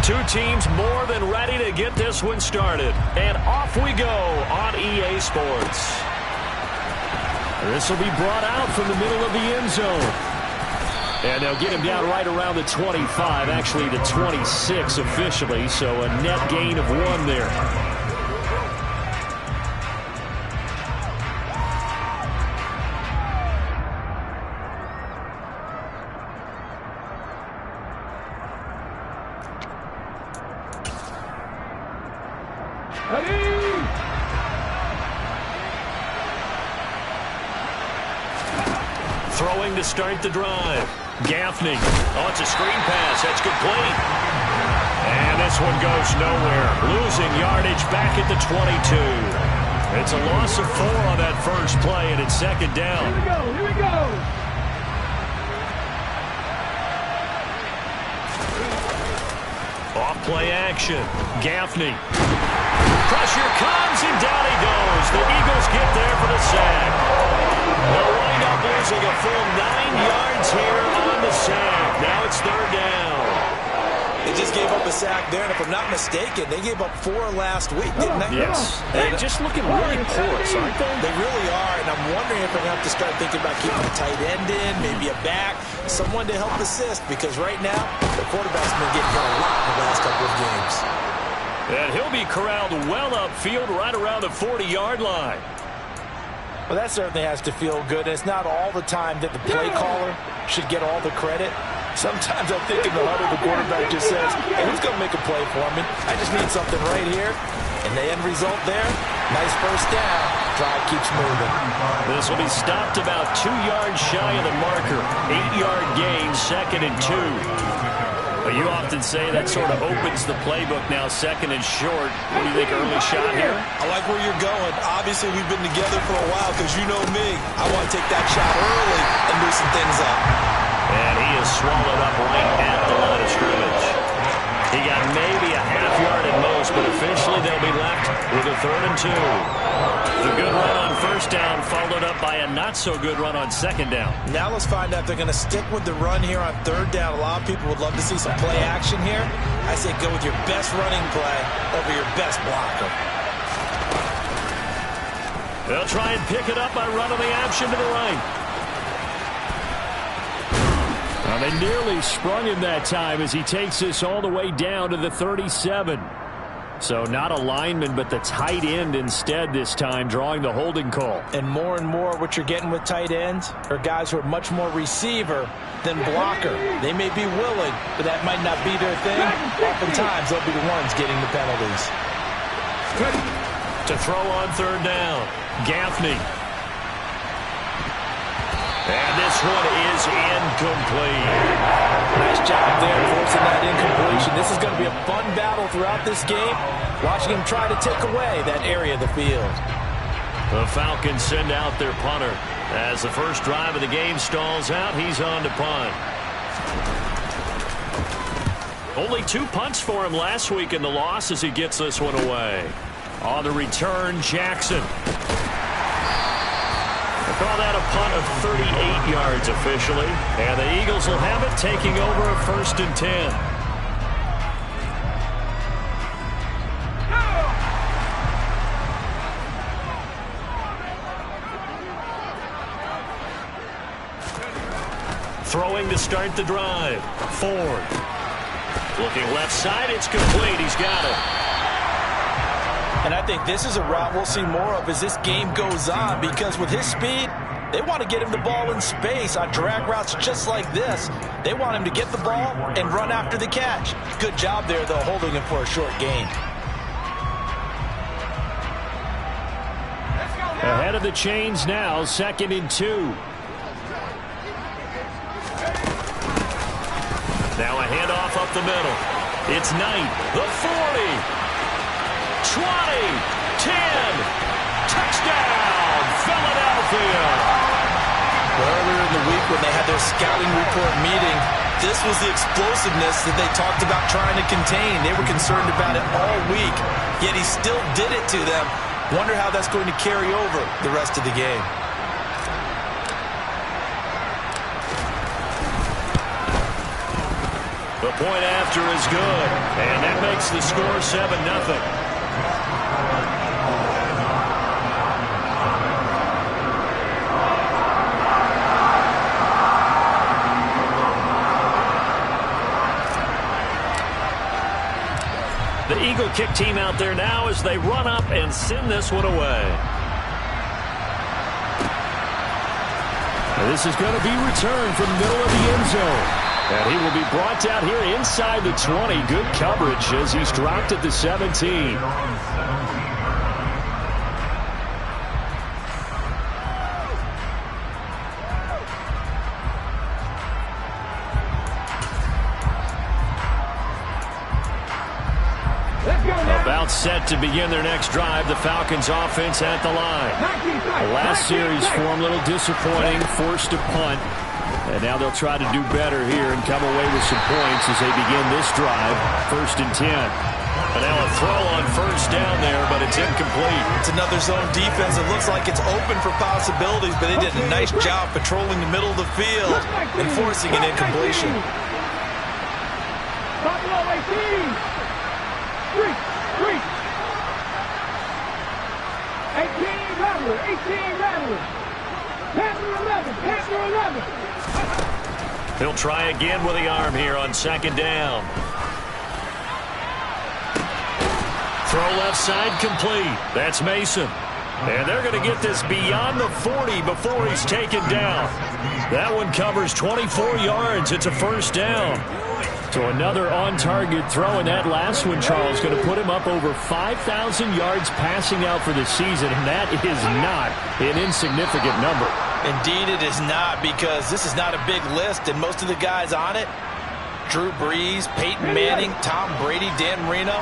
Two teams more than ready to get this one started. And off we go on EA Sports. This will be brought out from the middle of the end zone. And they'll get him down right around the 25, actually the 26 officially, so a net gain of 1 there. Throwing to start the drive. Gaffney. Oh, it's a screen pass. That's complete. And this one goes nowhere. Losing yardage back at the 22. It's a loss of 4 on that first play, and it's second down. Here we go. Here we go. Off play action. Gaffney. Pressure comes, and down he goes. The Eagles get there for the sack. They'll wind up losing a full 9 yards here on the sack. Now it's third down. They just gave up a sack there, and if I'm not mistaken, they gave up 4 last week, didn't they? Yes. They're just looking really porous, aren't they? They really are, and I'm wondering if they're going to have to start thinking about keeping a tight end in, maybe a back, someone to help assist, because right now, the quarterback's been getting hit a lot in the last couple of games. And he'll be corralled well upfield right around the 40-yard line. Well, that certainly has to feel good. It's not all the time that the play caller should get all the credit. Sometimes I think in the huddle, the quarterback just says, hey, who's going to make a play for me? I just need something right here. And the end result there, nice first down. Drive keeps moving. This will be stopped about 2 yards shy of the marker. 8-yard gain, second and 2. But you often say that sort of opens the playbook now, second and short. What do you think, early shot here? I like where you're going. Obviously, we've been together for a while because you know me. I want to take that shot early and loosen things up. And he is swallowed up right at the line of scrimmage. He got maybe a half yard at most, but officially they'll be left with a third and 2. The good run on first down followed up by a not-so-good run on second down. Now let's find out if they're going to stick with the run here on third down. A lot of people would love to see some play action here. I say go with your best running play over your best blocker. They'll try and pick it up by running the option to the right. Well, they nearly sprung him that time as he takes this all the way down to the 37. So not a lineman, but the tight end instead this time, drawing the holding call. And more what you're getting with tight ends are guys who are much more receiver than blocker. They may be willing, but that might not be their thing. Oftentimes, they'll be the ones getting the penalties. To throw on third down, Gaffney. And this one is incomplete. Nice job there forcing that incompletion. This is going to be a fun battle throughout this game. Watching him try to take away that area of the field. The Falcons send out their punter. As the first drive of the game stalls out, he's on to punt. Only 2 punts for him last week in the loss as he gets this one away. On the return, Jackson. Call that a punt of 38 yards officially. And the Eagles will have it, taking over a first and 10. Throwing to start the drive. Ford. Looking left side, it's complete. He's got it. And I think this is a route we'll see more of as this game goes on, because with his speed, they want to get him the ball in space on drag routes just like this. They want him to get the ball and run after the catch. Good job there, though, holding him for a short gain. Ahead of the chains now, second and 2. Now a handoff up the middle. It's Knight, the 40. 20, 10, touchdown, Philadelphia. Earlier in the week when they had their scouting report meeting, this was the explosiveness that they talked about trying to contain. They were concerned about it all week, yet he still did it to them. Wonder how that's going to carry over the rest of the game. The point after is good, and that makes the score 7-0. The Eagle kick team out there now as they run up and send this one away. And this is going to be returned from the middle of the end zone. And he will be brought down here inside the 20. Good coverage as he's dropped at the 17. About set to begin their next drive. The Falcons offense at the line. The last series for them a little disappointing, forced to punt. And now they'll try to do better here and come away with some points as they begin this drive. 1st and 10. And now a throw on first down there, but it's incomplete. It's another zone defense. It looks like it's open for possibilities, but they did a nice job patrolling the middle of the field and forcing an incompletion. Buffalo 18. 18 Rattler, 18 Rattler. Panther 11. He'll try again with the arm here on 2nd down. Throw left side complete. That's Mason. And they're going to get this beyond the 40 before he's taken down. That one covers 24 yards. It's a 1st down. So another on-target throw, and that last one, Charles, going to put him up over 5,000 yards passing out for the season, and that is not an insignificant number. Indeed it is not, because this is not a big list, and most of the guys on it, Drew Brees, Peyton Manning, Tom Brady, Dan Marino,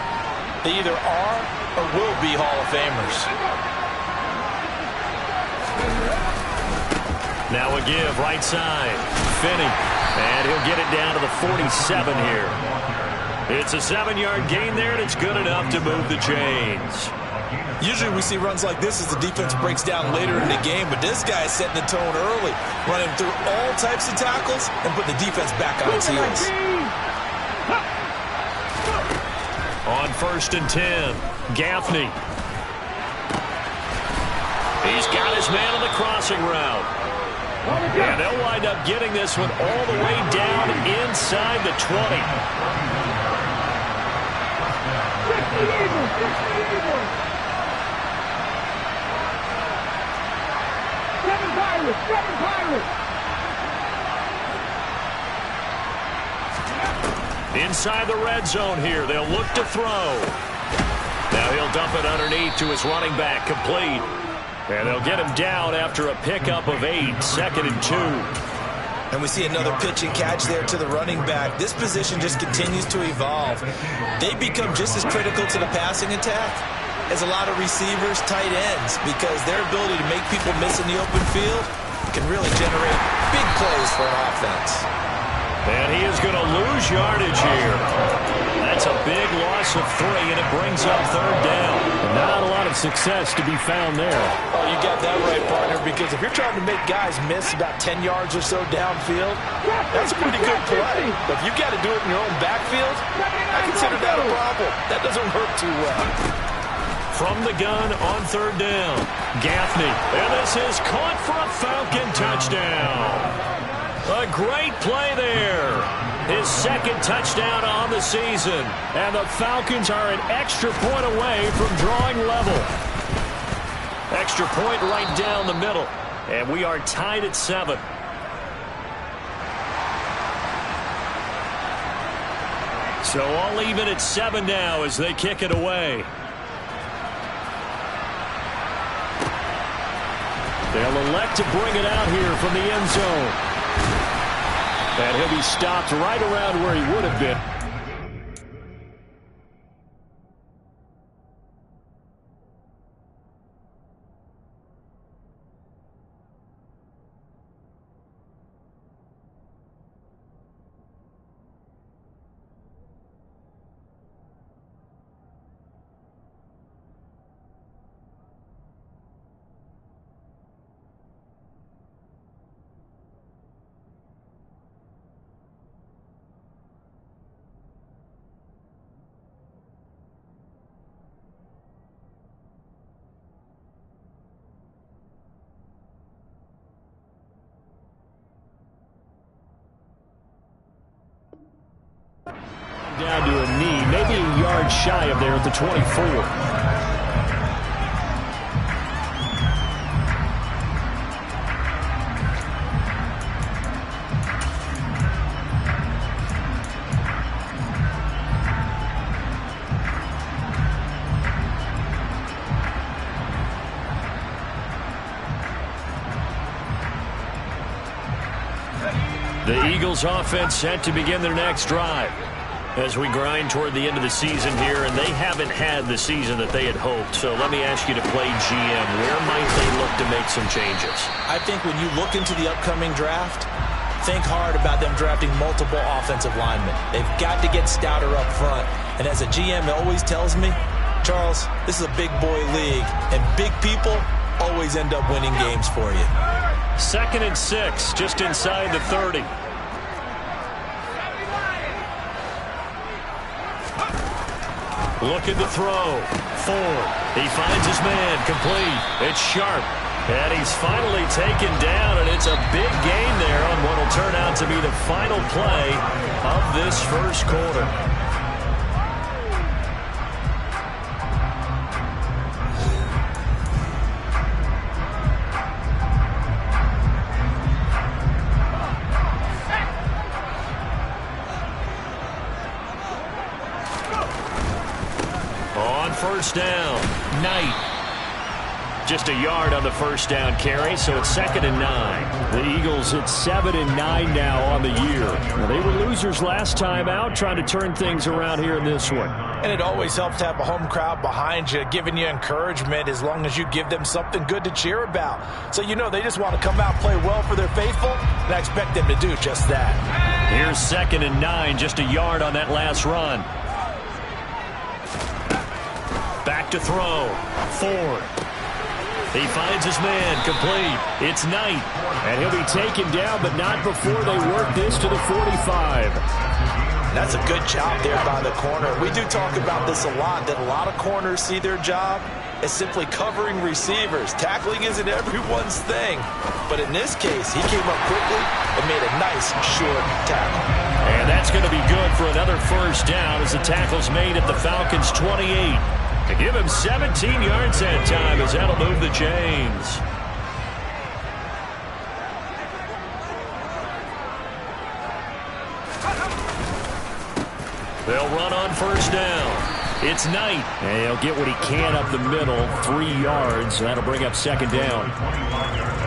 they either are or will be Hall of Famers. Now a give, right side. Finney. And he'll get it down to the 47 here. It's a 7-yard gain there, and it's good enough to move the chains. Usually we see runs like this as the defense breaks down later in the game, but this guy is setting the tone early, running through all types of tackles and putting the defense back on its heels. On 1st and 10, Gaffney. He's got his man on the crossing route. And they'll wind up getting this one all the way down inside the 20. Seven Pirates. Inside the red zone here. They'll look to throw. Now he'll dump it underneath to his running back, complete. And they'll get him down after a pickup of 8, 2nd and 2. And we see another pitch and catch there to the running back. This position just continues to evolve. They become just as critical to the passing attack as a lot of receivers, tight ends, because their ability to make people miss in the open field can really generate big plays for an offense. And he is going to lose yardage here. That's a big loss of 3, and it brings up 3rd down. And not a lot of success to be found there. Oh, you got that right, partner, because if you're trying to make guys miss about 10 yards or so downfield, that's a pretty good play. But if you got to do it in your own backfield, I consider that a problem. That doesn't work too well. From the gun on 3rd down, Gaffney. And this is caught for a Falcon touchdown. A great play there. His 2nd touchdown on the season. And the Falcons are an extra point away from drawing level. Extra point right down the middle. And we are tied at 7. So all even at 7 now as they kick it away. They'll elect to bring it out here from the end zone. And he'll be stopped right around where he would have been. Down to a knee, maybe a yard shy of there at the 24. The Eagles offense set to begin their next drive as we grind toward the end of the season here, and they haven't had the season that they had hoped. So let me ask you to play GM. Where might they look to make some changes? I think when you look into the upcoming draft, think hard about them drafting multiple offensive linemen. They've got to get stouter up front. And as a GM, it always tells me, Charles, this is a big boy league, and big people always end up winning games for you. 2nd and 6, just inside the 30. Looking to throw. Ford. He finds his man. Complete. It's Sharp. And he's finally taken down, and it's a big gain there on what will turn out to be the final play of this first quarter. First down, Knight. Just a yard on the first down carry, so it's 2nd and 9. The Eagles at 7 and 9 now on the year. Well, they were losers last time out, trying to turn things around here in this one. And it always helps to have a home crowd behind you, giving you encouragement as long as you give them something good to cheer about. So you know they just want to come out and play well for their faithful, and I expect them to do just that. Here's 2nd and 9, just a yard on that last run. Back to throw. Ford. He finds his man. Complete. It's Knight. And he'll be taken down, but not before they work this to the 45. That's a good job there by the corner. We do talk about this a lot, that a lot of corners see their job as simply covering receivers. Tackling isn't everyone's thing. But in this case, he came up quickly and made a nice, short tackle. And that's going to be good for another first down as the tackle's made at the Falcons' 28. To give him 17 yards that time as that'll move the chains. They'll run on first down. It's Knight. And he'll get what he can up the middle, 3 yards. That'll bring up 2nd down.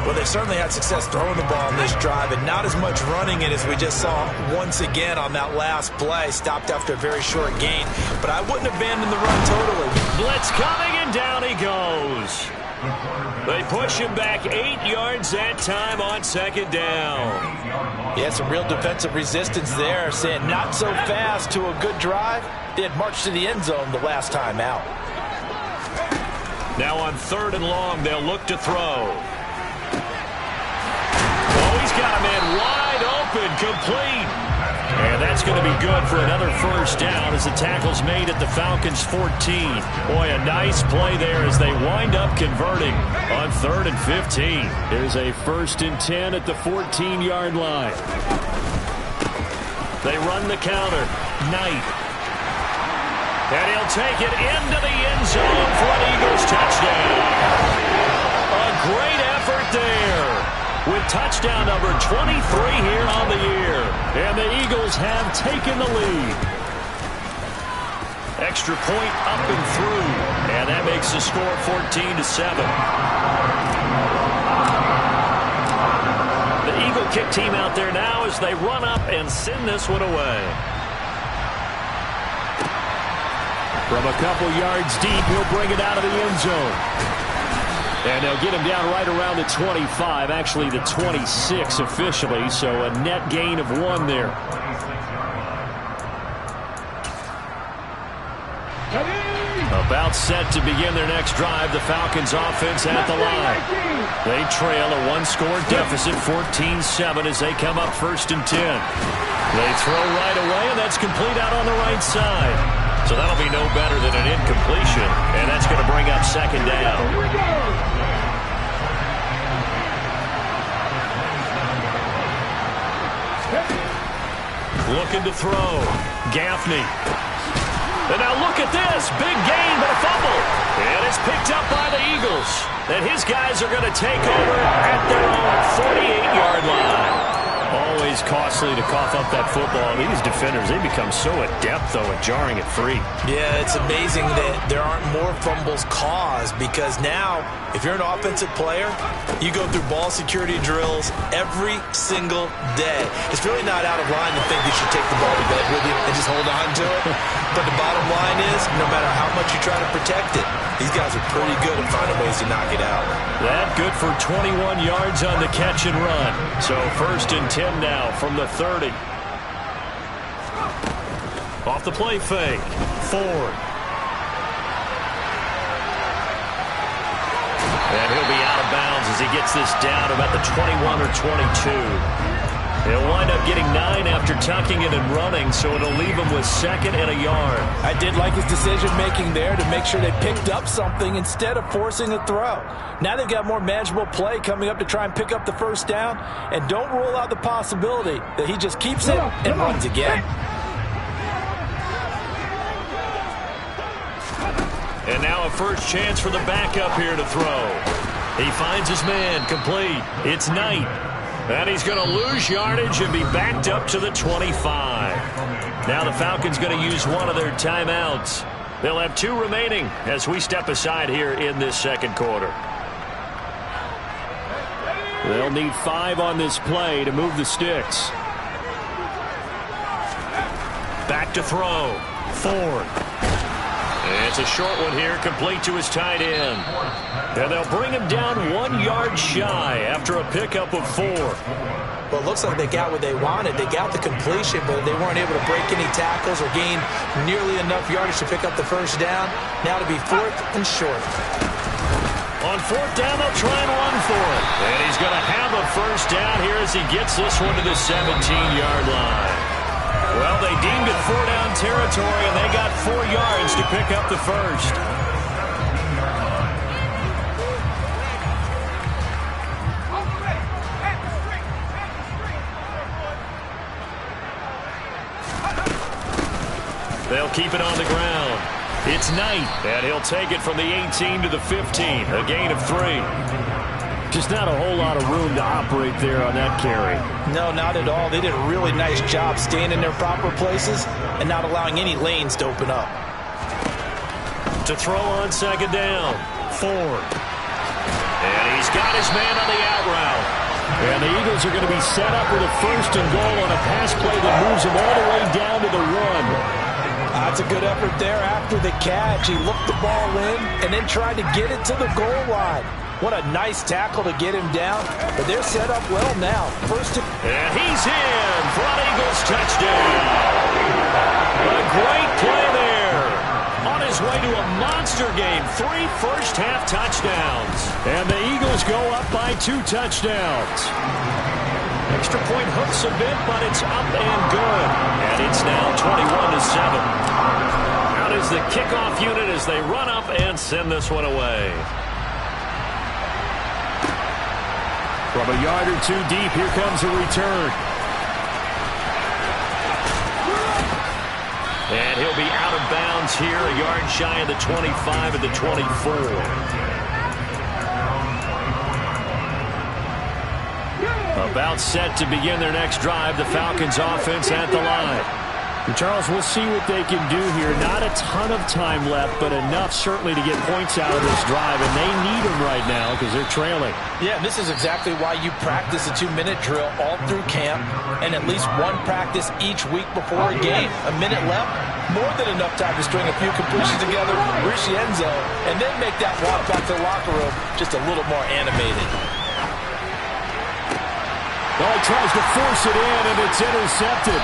Well, they certainly had success throwing the ball in this drive, and not as much running it as we just saw once again on that last play. Stopped after a very short gain, but I wouldn't abandon the run totally. Blitz coming, and down he goes. They push him back 8 yards that time on 2nd down. Yeah, some real defensive resistance there, saying not so fast to a good drive. They had marched to the end zone the last time out. Now on 3rd and long, they'll look to throw. Oh, he's got a man wide open, complete. And that's going to be good for another first down as the tackle's made at the Falcons' 14. Boy, a nice play there as they wind up converting on 3rd and 15. There's a 1st and 10 at the 14-yard line. They run the counter. Knight. And he'll take it into the end zone for an Eagles touchdown. A great effort there, with touchdown number 23 here on the year. And the Eagles have taken the lead. Extra point up and through. And that makes the score 14-7. The Eagle kick team out there now as they run up and send this one away. From a couple yards deep, he'll bring it out of the end zone. And they'll get him down right around the 25, actually the 26 officially, so a net gain of 1 there. About set to begin their next drive, the Falcons offense at the line. They trail a 1-score deficit, 14-7 as they come up 1st and 10. They throw right away, and that's complete out on the right side. So that'll be no better than an incompletion, and that's going to bring up 2nd down. Looking to throw. Gaffney. And now look at this. Big gain, but a fumble. And it's picked up by the Eagles. And his guys are going to take over at their own 48-yard line. Always costly to cough up that football. These defenders, they become so adept, though, at jarring it free. Yeah, it's amazing that there aren't more fumbles caused, because now, if you're an offensive player, you go through ball security drills every single day. It's really not out of line to think you should take the ball to bed with you and just hold on to it. But the bottom line is, no matter how much you try to protect it, these guys are pretty good at finding ways to knock it out. That good for 21 yards on the catch and run. So 1st and 10 now from the 30. Off the play fake. Ford. And he'll be out of bounds as he gets this down to about the 21 or 22. He'll wind up getting 9 after tucking it and running, so it'll leave him with 2nd and a yard. I did like his decision-making there to make sure they picked up something instead of forcing a throw. Now they've got more manageable play coming up to try and pick up the 1st down, and don't rule out the possibility that he just keeps it and runs again. And now a first chance for the backup here to throw. He finds his man, complete. It's Knight. And he's going to lose yardage and be backed up to the 25. Now the Falcons going to use one of their timeouts. They'll have 2 remaining as we step aside here in this 2nd quarter. They'll need 5 on this play to move the sticks. Back to throw. Ford. It's a short one here, complete to his tight end. And they'll bring him down 1 yard shy after a pickup of 4. Well, it looks like they got what they wanted. They got the completion, but they weren't able to break any tackles or gain nearly enough yardage to pick up the 1st down. Now to be 4th and short. On 4th down, they'll try and run for it. And he's going to have a 1st down here as he gets this one to the 17-yard line. Well, they deemed it 4-down territory, and they got 4 yards to pick up the 1st. They'll keep it on the ground. It's Knight, and he'll take it from the 18 to the 15, a gain of 3. Just not a whole lot of room to operate there on that carry. No, not at all. They did a really nice job staying in their proper places and not allowing any lanes to open up. To throw on 2nd down, Ford. And he's got his man on the out route. And the Eagles are going to be set up with a 1st and goal on a pass play that moves them all the way down to the 1. That's a good effort there after the catch. He looked the ball in and then tried to get it to the goal line. What a nice tackle to get him down. But they're set up well now. And he's in for an Eagles touchdown. A great play there. On his way to a monster game. 3 first-half touchdowns. And the Eagles go up by 2 touchdowns. Extra point hooks a bit, but it's up and good. And it's now 21-7. Out is the kickoff unit as they run up and send this one away. From a yard or 2 deep, here comes a return. And he'll be out of bounds here, a yard shy of the 25 at the 24. About set to begin their next drive, the Falcons offense at the line. And Charles, we'll see what they can do here. Not a ton of time left, but enough certainly to get points out of this drive, and they need them right now because they're trailing. Yeah, this is exactly why you practice a 2-minute drill all through camp and at least 1 practice each week before a game. A minute left, more than enough time to string a few completions together, reach the end zone, and then make that walk back to the locker room just a little more animated. Well, he tries to force it in, and it's intercepted.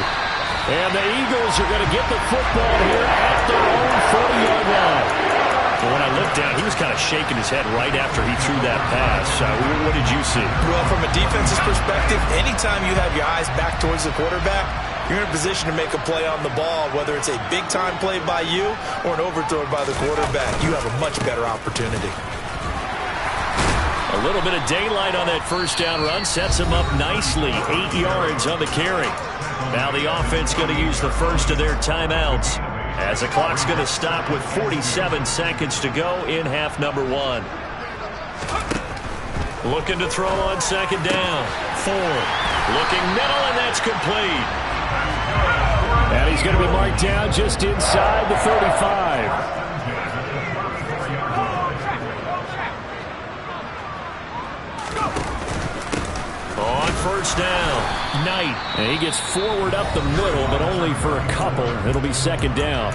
And the Eagles are going to get the football here at their own 40-yard line. Well, when I looked down, he was kind of shaking his head right after he threw that pass. What did you see? Well, from a defense's perspective, anytime you have your eyes back towards the quarterback, you're in a position to make a play on the ball, whether it's a big-time play by you or an overthrow by the quarterback. You have a much better opportunity. A little bit of daylight on that 1st down run sets him up nicely. 8 yards on the carry. Now the offense going to use the first of their timeouts as the clock's going to stop with 47 seconds to go in half number one. Looking to throw on second down. Ford looking middle, and that's complete. And he's going to be marked down just inside the 35. On first down, Knight. And he gets forward up the middle, but only for a couple. It'll be second down.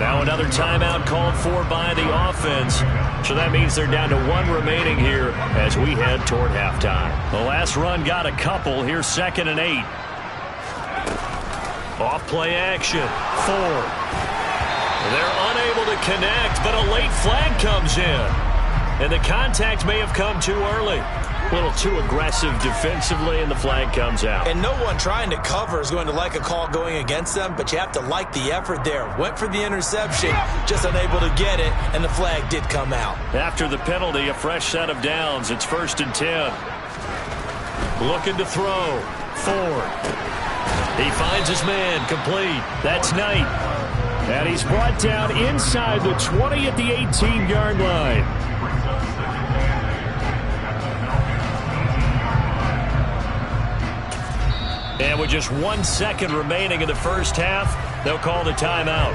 Now another timeout called for by the offense. So that means they're down to one remaining here as we head toward halftime. The last run got a couple. Here's 2nd and 8. Off play action. Ford. They're unable to connect, but a late flag comes in. And the contact may have come too early. A little too aggressive defensively, and the flag comes out. And no one trying to cover is going to like a call going against them, but you have to like the effort there. Went for the interception, just unable to get it, and the flag did come out. After the penalty, a fresh set of downs. It's 1st and 10. Looking to throw. Ford. He finds his man, complete. That's Knight. And he's brought down inside the 20 at the 18-yard line. And with just 1 second remaining in the first half, they'll call the timeout.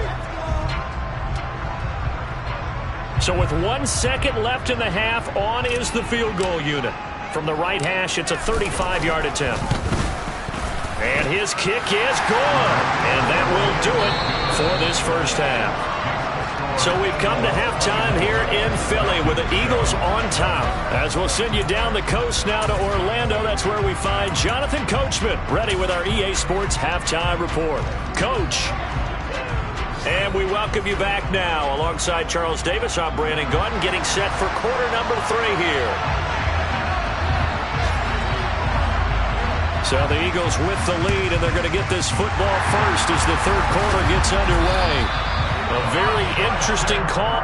So with 1 second left in the half, on is the field goal unit. From the right hash, it's a 35-yard attempt. And his kick is good. And that will do it for this first half. So we've come to halftime here in Philly with the Eagles on top. As we'll send you down the coast now to Orlando, that's where we find Jonathan Coachman ready with our EA Sports Halftime Report. Coach. And we welcome you back now. Alongside Charles Davis, I'm Brandon Gaudin, getting set for quarter number 3 here. So the Eagles with the lead, and they're going to get this football first as the third quarter gets underway. A very interesting call.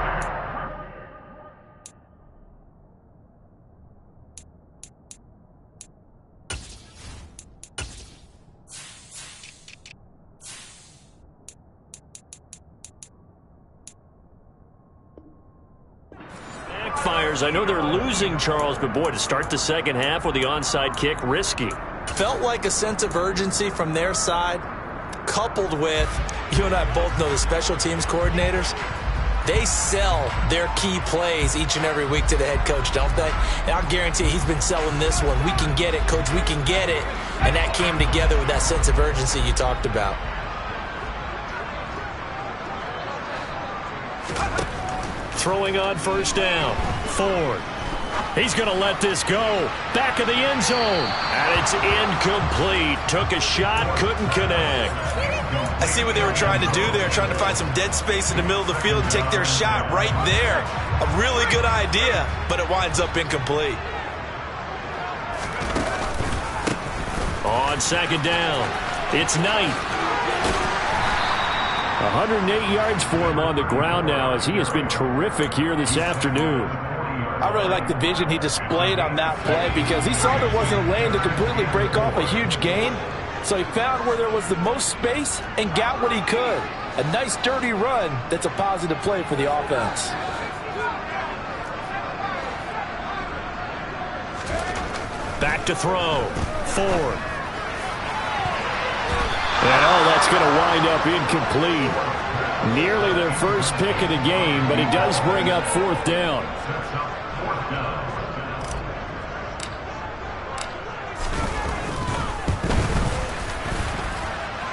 Backfires. I know they're losing Charles, but boy, to start the second half with the onside kick, risky. Felt like a sense of urgency from their side, coupled with, you and I both know the special teams coordinators, they sell their key plays each and every week to the head coach, don't they? And I'll guarantee he's been selling this one. We can get it, coach, we can get it. And that came together with that sense of urgency you talked about. Throwing on first down. Ford. He's going to let this go. Back of the end zone. And it's incomplete. Took a shot, couldn't connect. I see what they were trying to do there, trying to find some dead space in the middle of the field and take their shot right there. A really good idea, but it winds up incomplete. On second down, it's Knight. 108 yards for him on the ground now as he has been terrific here this afternoon. I really like the vision he displayed on that play because he saw there wasn't a lane to completely break off a huge gain. So he found where there was the most space and got what he could. A nice dirty run that's a positive play for the offense. Back to throw. Ford. And that's going to wind up incomplete. Nearly their first pick of the game, but it does bring up fourth down.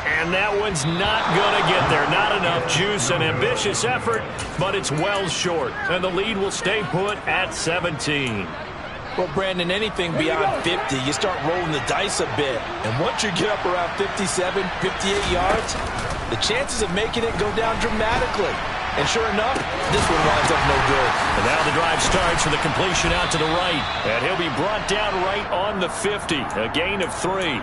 And that one's not going to get there. Not enough juice. An ambitious effort, but it's well short. And the lead will stay put at 17. Well, Brandon, anything beyond 50, you start rolling the dice a bit. And once you get up around 57, 58 yards, the chances of making it go down dramatically. And sure enough, this one winds up no good. And now the drive starts with a completion out to the right. And he'll be brought down right on the 50. A gain of 3.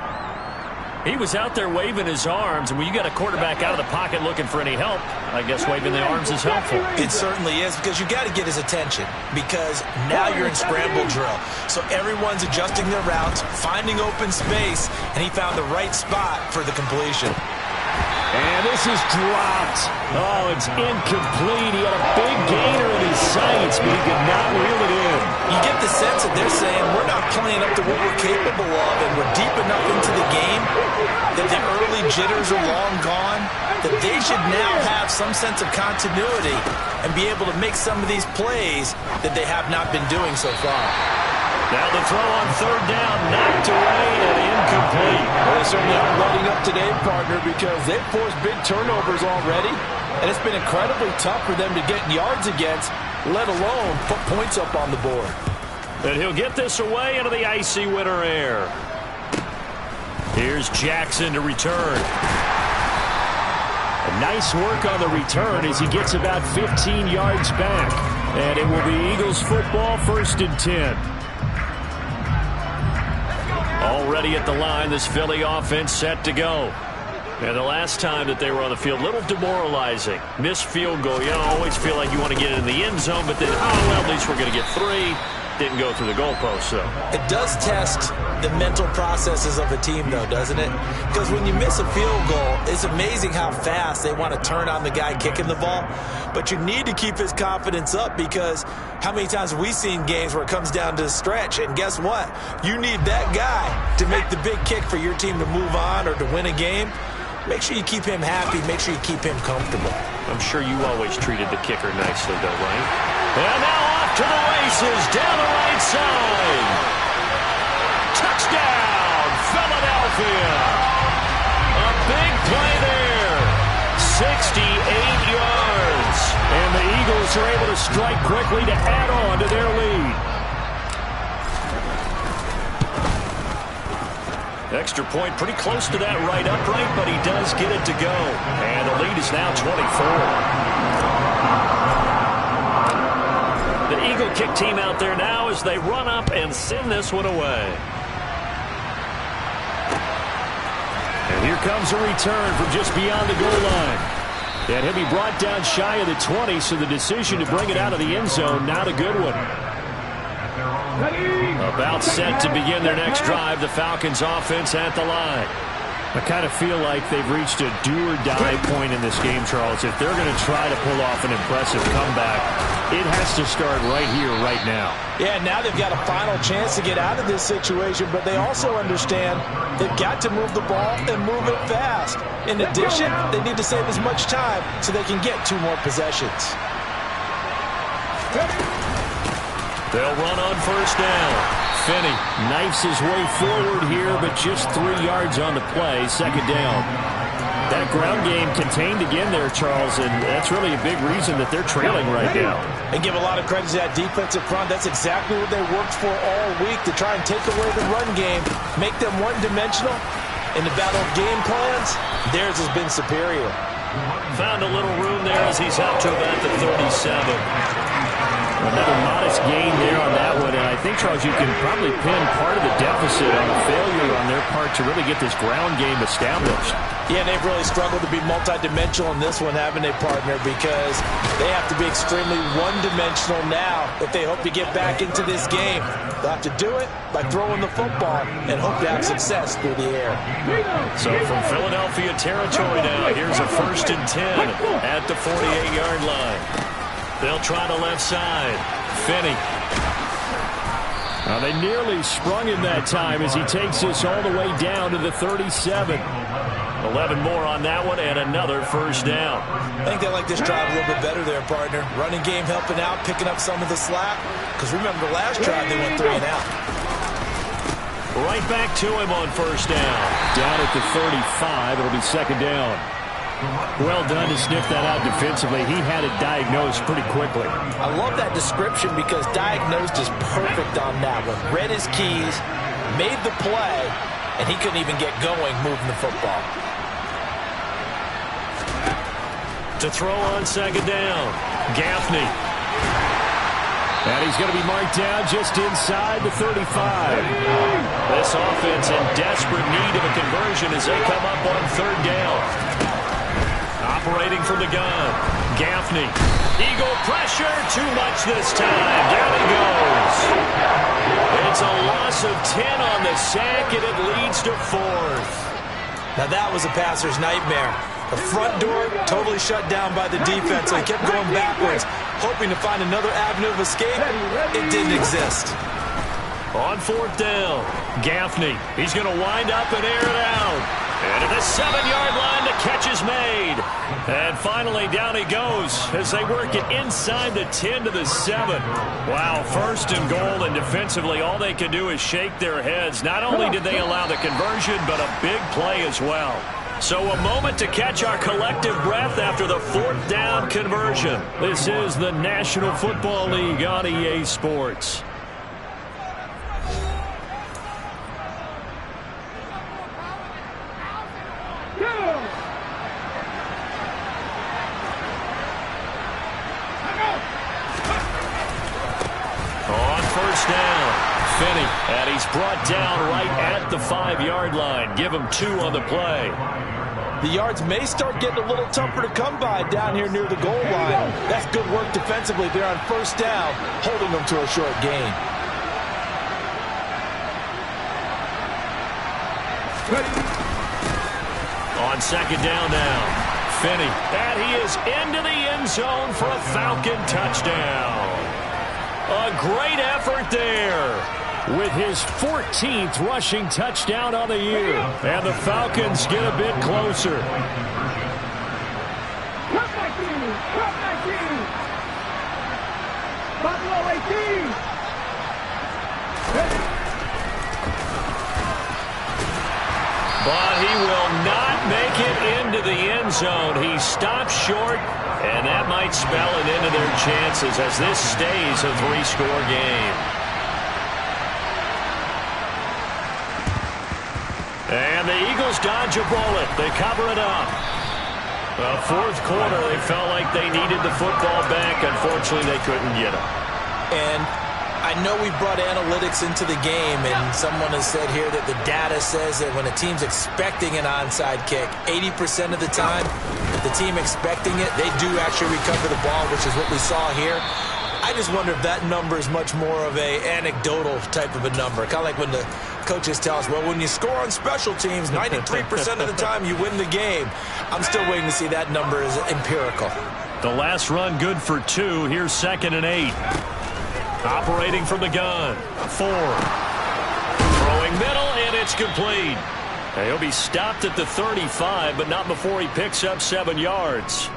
He was out there waving his arms, and when you got a quarterback out of the pocket looking for any help, I guess waving the arms is helpful. It certainly is, because you got to get his attention, because now you're in scramble drill. so everyone's adjusting their routes, finding open space, and he found the right spot for the completion. And this is dropped. Oh, it's incomplete. He had a big gainer in his sights, but he could not reel it in. You get the sense that they're saying we're not playing up to what we're capable of, and we're deep enough into the game that the early jitters are long gone, that they should now have some sense of continuity and be able to make some of these plays that they have not been doing so far. Now the throw on third down, knocked away and incomplete. Well, they certainly aren't letting up today, partner, because they've forced big turnovers already, and it's been incredibly tough for them to get yards against, let alone put points up on the board. And he'll get this away into the icy winter air. Here's Jackson to return. A nice work on the return as he gets about 15 yards back. And it will be Eagles football, 1st and 10. Already at the line, this Philly offense set to go. And the last time that they were on the field, a little demoralizing. Missed field goal. You always feel like you want to get it in the end zone, but then, well, at least we're going to get 3. Didn't go through the goalpost, though. It does test the mental processes of a team, though, doesn't it? Because when you miss a field goal, it's amazing how fast they want to turn on the guy kicking the ball. But you need to keep his confidence up, because how many times have we seen games where it comes down to the stretch? And guess what? You need that guy to make the big kick for your team to move on or to win a game. Make sure you keep him happy. Make sure you keep him comfortable. I'm sure you always treated the kicker nicely, though, right? And now off to the races down the right side. Touchdown, Philadelphia. A big play there. 68 yards. And the Eagles are able to strike quickly to add on to their lead. Extra point pretty close to that right upright, but he does get it to go. And the lead is now 24. The Eagle kick team out there now as they run up and send this one away. And here comes a return from just beyond the goal line. And he'll be brought down shy of the 20, so the decision to bring it out of the end zone, not a good one. About set to begin their next drive, the Falcons offense at the line. I kind of feel like they've reached a do-or-die point in this game, Charles. If they're going to try to pull off an impressive comeback, it has to start right here, right now. Yeah, now they've got a final chance to get out of this situation, but they also understand they've got to move the ball and move it fast. In addition, they need to save as much time so they can get 2 more possessions. They'll run on first down. Finney knifes his way forward here, but just 3 yards on the play. 2nd down. That ground game contained again there, Charles, and that's really a big reason that they're trailing right now. And give a lot of credit to that defensive front. That's exactly what they worked for all week, to try and take away the run game, make them one-dimensional. In the battle of game plans, theirs has been superior. Found a little room there as he's out to about the 37. Another modest gain there on that one, and I think, Charles, you can probably pin part of the deficit on a failure on their part to really get this ground game established. Yeah, they've really struggled to be multidimensional in this one, haven't they, partner? Because they have to be extremely one-dimensional now if they hope to get back into this game. They'll have to do it by throwing the football and hope to have success through the air. So from Philadelphia territory now, here's a 1st and 10 at the 48-yard line. They'll try the left side. Finney. Now they nearly sprung him that time as he takes this all the way down to the 37. 11 more on that one and another 1st down. I think they like this drive a little bit better there, partner. Running game helping out, picking up some of the slack. Because remember, the last drive they went 3 and out. Right back to him on 1st down. Down at the 35. It'll be 2nd down. Well done to sniff that out defensively. He had it diagnosed pretty quickly. I love that description because diagnosed is perfect on that one. Read his keys, made the play, and he couldn't even get going moving the football. To throw on 2nd down, Gaffney. And he's going to be marked down just inside the 35. This offense in desperate need of a conversion as they come up on 3rd down. Operating from the gun. Gaffney. Eagle pressure, too much this time. Down he goes. It's a loss of 10 on the sack, and it leads to 4th. Now that was a passer's nightmare. The front door totally shut down by the defense, so he kept going backwards, hoping to find another avenue of escape. It didn't exist. On 4th down, Gaffney. He's going to wind up and air it out. And at the 7-yard line, the catch is made. And finally, down he goes as they work it inside the 10 to the 7. Wow, 1st and goal, and defensively, all they can do is shake their heads. Not only did they allow the conversion, but a big play as well. So a moment to catch our collective breath after the 4th down conversion. This is the National Football League on EA Sports. On 1st down, Finney, and he's brought down right at the 5-yard line. Give him 2 on the play. The yards may start getting a little tougher to come by down here near the goal line. That's good work defensively there on 1st down, holding them to a short gain. On 2nd down now, Finney, and he is into the end zone for a Falcon touchdown. A great effort there with his 14th rushing touchdown on the year. And the Falcons get a bit closer. But he will not make it into the end zone. He stops short, and that might spell it into their chances as this stays a 3-score game. And the Eagles dodge a bullet. They cover it up. The 4th quarter, they felt like they needed the football back. Unfortunately, they couldn't get it. And I know we brought analytics into the game, and someone has said here that the data says that when a team's expecting an onside kick, 80% of the time, the team expecting it, they do actually recover the ball, which is what we saw here. I just wonder if that number is much more of a anecdotal type of a number. Kind of like when the coaches tell us, well, when you score on special teams, 93% of the time you win the game. I'm still waiting to see that number is empirical. The last run good for 2. Here's 2nd and 8. Operating from the gun. 4. Throwing middle, and it's complete. And he'll be stopped at the 35, but not before he picks up 7 yards.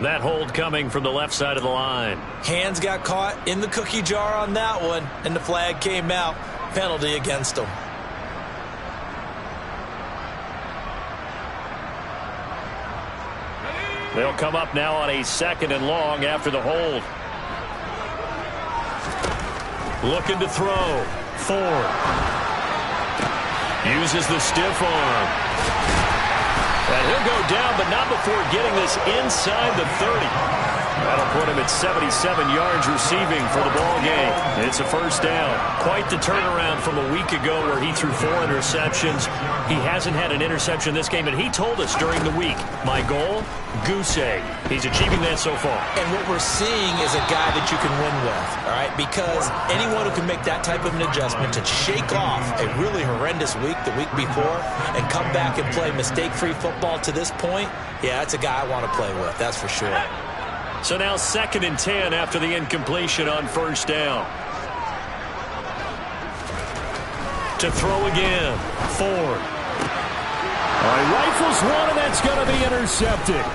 That hold coming from the left side of the line. Hands got caught in the cookie jar on that one, and the flag came out. Penalty against him. They'll come up now on a 2nd and long after the hold. Looking to throw. 4. Uses the stiff arm. And he'll go down, but not before getting this inside the 30. That'll put him at 77 yards receiving for the ball game. It's a 1st down. Quite the turnaround from a week ago where he threw 4 interceptions. He hasn't had an interception this game, and he told us during the week, my goal, goose egg. He's achieving that so far. And what we're seeing is a guy that you can win with, all right? Because anyone who can make that type of an adjustment to shake off a really horrendous week the week before and come back and play mistake-free football to this point, yeah, that's a guy I want to play with, that's for sure. So now 2nd and 10 after the incompletion on 1st down. To throw again. 4. All right, rifles one, and that's going to be intercepted.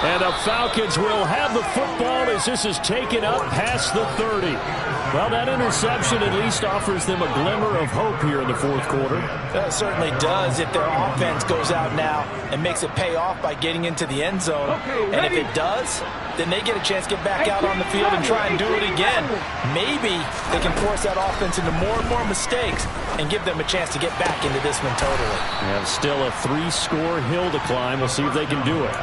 And the Falcons will have the football as this is taken up past the 30. Well, that interception at least offers them a glimmer of hope here in the 4th quarter. That certainly does if their offense goes out now and makes it pay off by getting into the end zone. And if it does, then they get a chance to get back out on the field and try and do it again. Maybe they can force that offense into more and more mistakes and give them a chance to get back into this one totally. And still a 3-score hill to climb. We'll see if they can do it.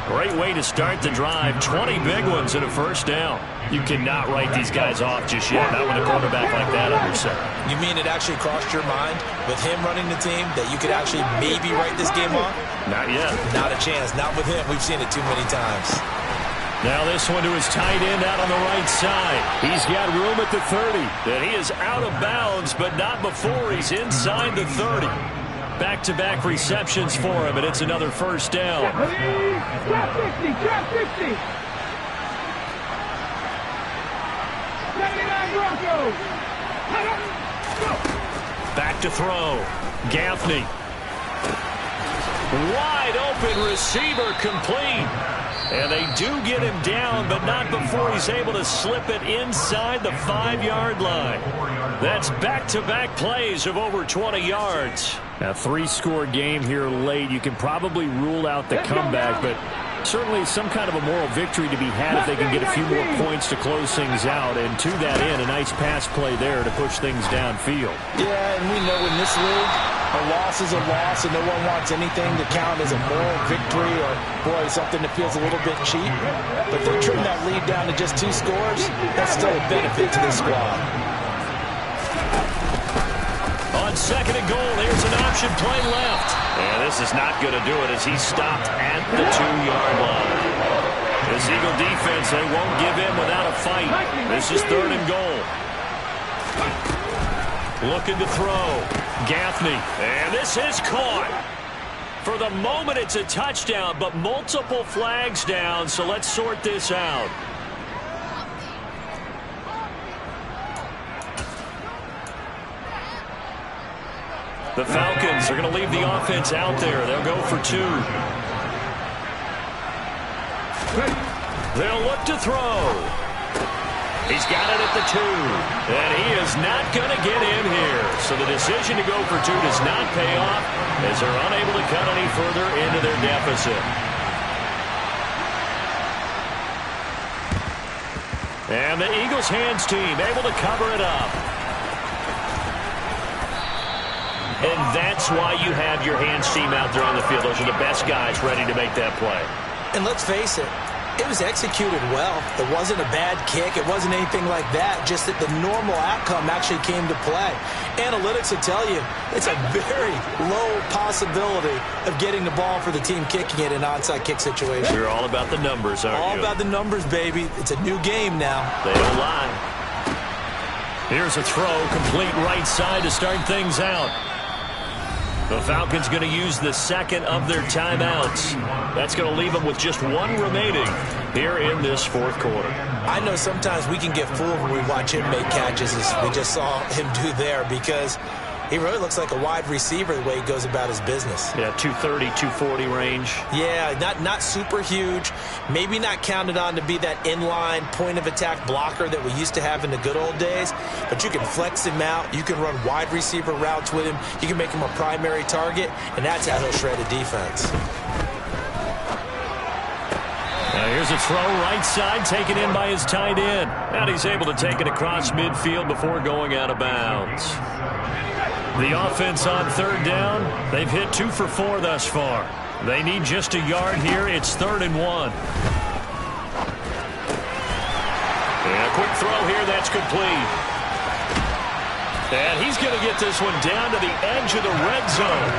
Great way to start the drive. 20 big ones and a first down. You cannot write these guys off just yet, not with a quarterback like that under center. You mean it actually crossed your mind with him running the team that you could actually maybe write this game off? Not yet. Not a chance. Not with him. We've seen it too many times. Now this one to his tight end out on the right side. He's got room at the 30. And he is out of bounds, but not before he's inside the 30. Back-to-back receptions for him, and it's another first down. Trap 60, trap 60. 79 Broncos. Back to throw. Gaffney. Wide open receiver complete. And they do get him down, but not before he's able to slip it inside the 5-yard line. That's back-to-back plays of over 20 yards. A 3-score game here late. You can probably rule out the comeback, but certainly some kind of a moral victory to be had if they can get a few more points to close things out. And to that end, a nice pass play there to push things downfield. Yeah, and we know in this league, a loss is a loss, and no one wants anything to count as a moral victory or, boy, something that feels a little bit cheap. But they trim that lead down to just 2 scores. That's still a benefit to this squad. On second and goal, here's an option play left. And this is not going to do it as he's stopped at the 2-yard line. This Eagle defense, they won't give in without a fight. This is third and goal. Looking to throw. Gaffney. And this is caught. For the moment, it's a touchdown, but multiple flags down, so let's sort this out. The Falcons are going to leave the offense out there. They'll go for 2. They'll look to throw. He's got it at the 2. And he is not going to get in here. So the decision to go for 2 does not pay off as they're unable to cut any further into their deficit. And the Eagles hands team able to cover it up. And that's why you have your hands team out there on the field. Those are the best guys ready to make that play. And let's face it, it was executed well. It wasn't a bad kick. It wasn't anything like that. Just that the normal outcome actually came to play. Analytics will tell you it's a very low possibility of getting the ball for the team kicking it in an onside kick situation. You're all about the numbers, aren't you? All about the numbers, baby. It's a new game now. They don't lie. Here's a throw, complete right side to start things out. The Falcons going to use the second of their timeouts. That's going to leave them with just 1 remaining here in this 4th quarter. I know sometimes we can get fooled when we watch him make catches, as we just saw him do there, because he really looks like a wide receiver the way he goes about his business. Yeah, 230, 240 range. Yeah, not super huge. Maybe not counted on to be that inline point-of-attack blocker that we used to have in the good old days. But you can flex him out. You can run wide receiver routes with him. You can make him a primary target, and that's how he'll shred a defense. Now here's a throw right side taken in by his tight end. And he's able to take it across midfield before going out of bounds. The offense on 3rd down, they've hit 2 for 4 thus far. They need just a yard here. It's 3rd and 1. And a quick throw here, that's complete. And he's going to get this one down to the edge of the red zone.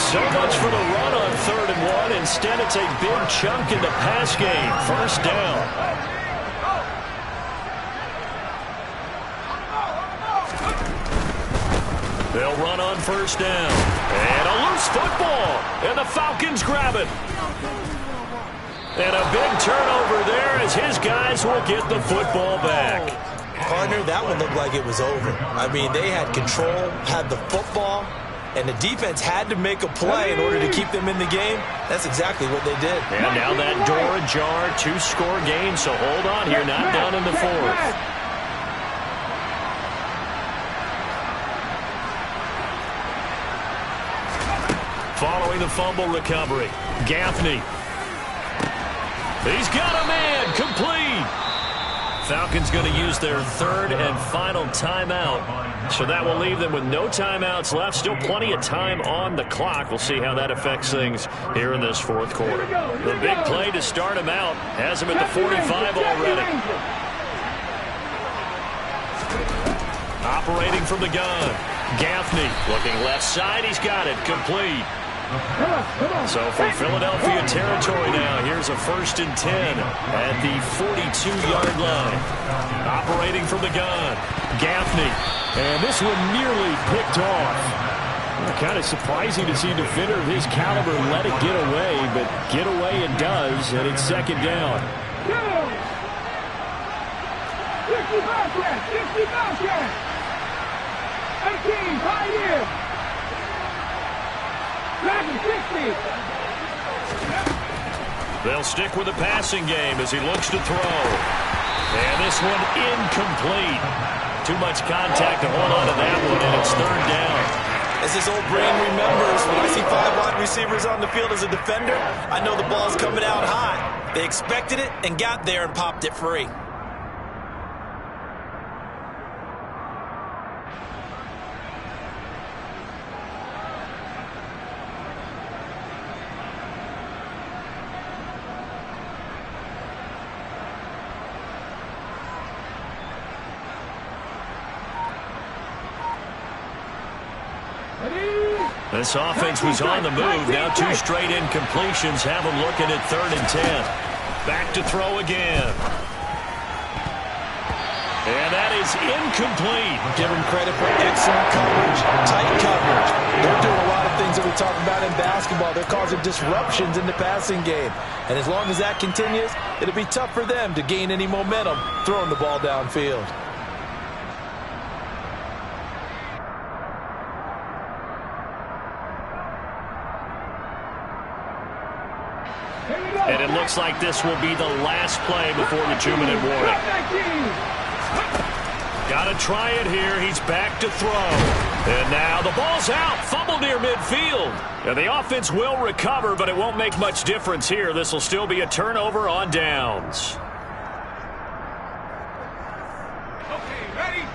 So much for the run on 3rd and 1. Instead, it's a big chunk in the pass game. First down. They'll run on 1st down. And a loose football. And the Falcons grab it. And a big turnover there as his guys will get the football back. Partner, that one looked like it was over. I mean, they had control, had the football, and the defense had to make a play in order to keep them in the game. That's exactly what they did. And now that door ajar, 2-score game, so hold on here, not down in the 4th. Following the fumble recovery, Gaffney. He's got a man, complete. Falcons going to use their third and final timeout. So that will leave them with no timeouts left. Still plenty of time on the clock. We'll see how that affects things here in this fourth quarter. The big play to start him out has him at the 45 already. Operating from the gun. Gaffney looking left side. He's got it. Complete. So from Philadelphia territory now, here's a 1st and 10 at the 42-yard line. Operating from the gun. Gaffney. And this one nearly picked off. Kind of surprising to see a defender of his caliber let it get away, but get away it does, and it's 2nd down. 50 Falcons! 18, Pioneer! 60. They'll stick with the passing game as he looks to throw. And this one incomplete. Too much contact to hold on to that one, and it's 3rd down. As his old brain remembers, when I see 5 wide receivers on the field as a defender, I know the ball's coming out high. They expected it and got there and popped it free. This offense was on the move. Now 2 straight incompletions have them looking at 3rd and 10. Back to throw again. And that is incomplete. Give them credit for excellent coverage, tight coverage. They're doing a lot of things that we talk about in basketball. They're causing disruptions in the passing game. And as long as that continues, it'll be tough for them to gain any momentum throwing the ball downfield. And it looks like this will be the last play before the 2-minute warning. Got to try it here. He's back to throw. And now the ball's out. Fumble near midfield. And the offense will recover, but it won't make much difference here. This will still be a turnover on downs. Okay, ready?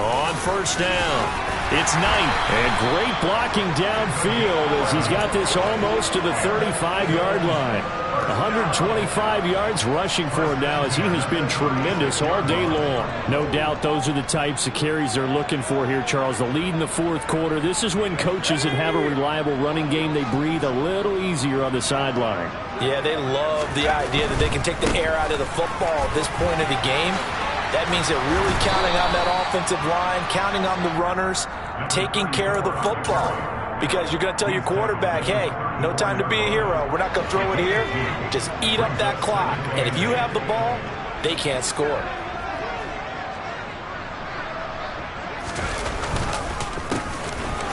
On 1st down. It's Knight, and great blocking downfield as he's got this almost to the 35-yard line. 125 yards rushing for him now as he has been tremendous all day long. No doubt those are the types of carries they're looking for here, Charles. The lead in the 4th quarter. This is when coaches that have a reliable running game, they breathe a little easier on the sideline. Yeah, they love the idea that they can take the air out of the football at this point of the game. That means they're really counting on that offensive line, counting on the runners, taking care of the football. Because you're going to tell your quarterback, hey, no time to be a hero. We're not going to throw it here. Just eat up that clock. And if you have the ball, they can't score.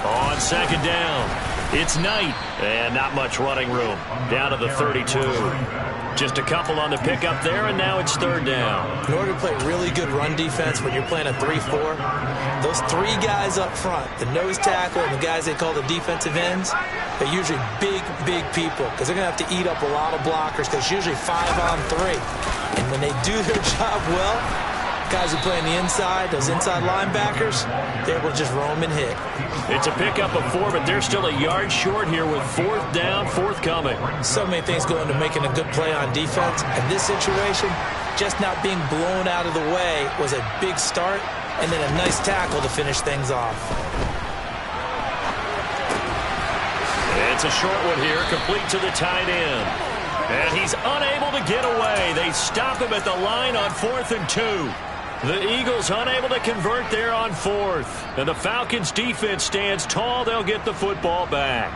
On 2nd down, it's Knight. And not much running room. Down to the 32. Just a couple on the pickup there, and now it's 3rd down. In order to play really good run defense when you're playing a 3-4, those 3 guys up front, the nose tackle and the guys they call the defensive ends, they're usually big people because they're going to have to eat up a lot of blockers because it's usually 5-on-3. And when they do their job well, guys who play on the inside, those inside linebackers, they're able to just roam and hit. It's a pickup of 4, but they're still a yard short here with 4th down, forthcoming. So many things go into making a good play on defense. In this situation, just not being blown out of the way was a big start, and then a nice tackle to finish things off. It's a short one here, complete to the tight end. And he's unable to get away. They stop him at the line on 4th and 2. The Eagles unable to convert there on 4th. And the Falcons defense stands tall. They'll get the football back.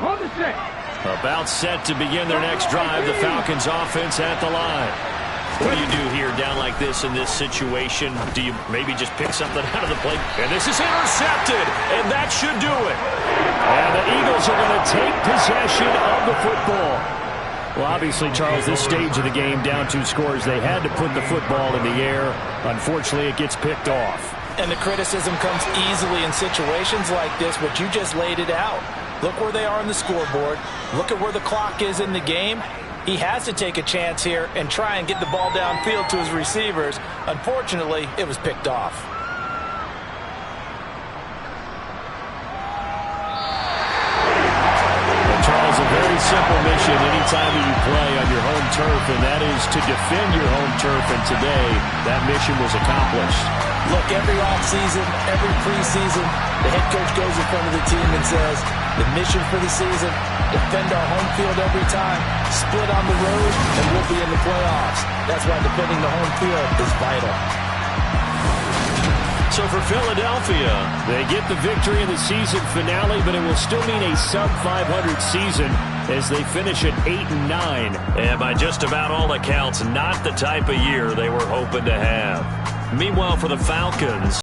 On the set. About set to begin their next drive. The Falcons offense at the line. What do you do here down like this in this situation? Do you maybe just pick something out of the plate? And this is intercepted, and that should do it. And the Eagles are going to take possession of the football. Well, obviously, Charles, this stage of the game, down 2 scores, they had to put the football in the air. Unfortunately, it gets picked off. And the criticism comes easily in situations like this, but you just laid it out. Look where they are on the scoreboard. Look at where the clock is in the game. He has to take a chance here and try and get the ball downfield to his receivers. Unfortunately, it was picked off. Charles, a very simple mission anytime that you play on your home turf, and that is to defend your home turf, and today that mission was accomplished. Look, every offseason, every preseason, the head coach goes in front of the team and says, the mission for the season, defend our home field every time, split on the road, and we'll be in the playoffs. That's why defending the home field is vital. So for Philadelphia, they get the victory in the season finale, but it will still mean a sub-500 season as they finish at 8-9. And by just about all accounts, not the type of year they were hoping to have. Meanwhile, for the Falcons,